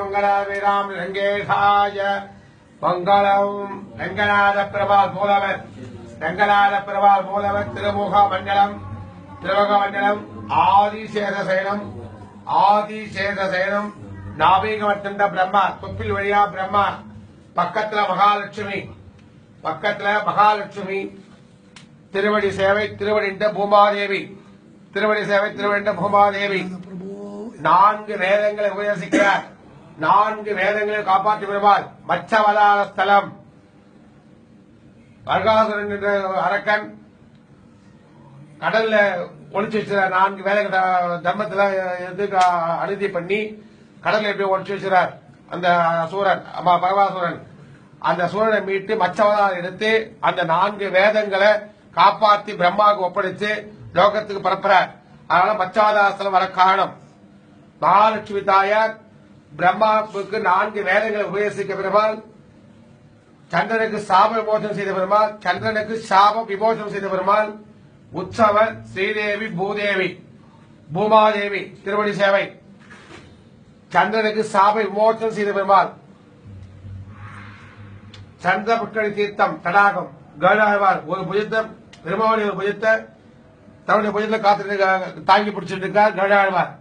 மங்களாபிராம் ரங்கேஷாய மங்களம். ரங்கநாத பிரபால் மூலவர் திருமுக மண்டலம் ஆதிசேஷசயனம் நாபிகமர்த்தண்ட பிரம்மா தொப்பில் வழியா பிரம்மா பக்கத்துல மகாலட்சுமி திருவடி சேவை திருவடிண்ட பூமாதேவி நான்கு வேதங்களை உபதேசிக்கிறார். நான்கு வேதங்களை காப்பாற்றி வருவார். மச்சவதார ஸ்தலம் வர்காசுரன் என்ற அரக்கன் கடல்ல ஒளிச்சு வச்சுறார். நான்கு வேதங்கள் தர்மத்துல அனுதி பண்ணி கடல்ல எப்படி ஒளிச்சு வச்சுறார் அந்த சூரன் பரவாசுரன். அந்த சூரனை மீட்டு மச்சவதாரம் எடுத்து அந்த நான்கு வேதங்களை காப்பாற்றி பிரம்மாவுக்கு ஒப்படைச்சு லோகத்துக்கு பரப்புறார். அதனால மச்சவதாரஸ்தலம் வர காரணம். மகாலட்சுமி தாயார் பிரம்மாவுக்கு நான்கு வேதங்களை உபதேசிக்க பெருமாள், சந்திரனுக்கு சாப விமோசனம் செய்த பெருமாள், சந்திரனுக்கு சாப விமோசனம் செய்த பெருமாள், உற்சவர் ஸ்ரீதேவி பூமாதேவி திருவடி சேவை, சந்திரனுக்கு சாப விமோசனம் செய்த பெருமாள், சந்திர புஷ்கரி தீர்த்தம் தடாகம் கருடாழ்வார் ஒரு புஜத்தை பெருமாளுடைய ஒரு புஜத்தை தன்னுடைய புஜத்தை காத்து தாங்கி பிடிச்சிட்டு இருக்கார் கருடாழ்வார்.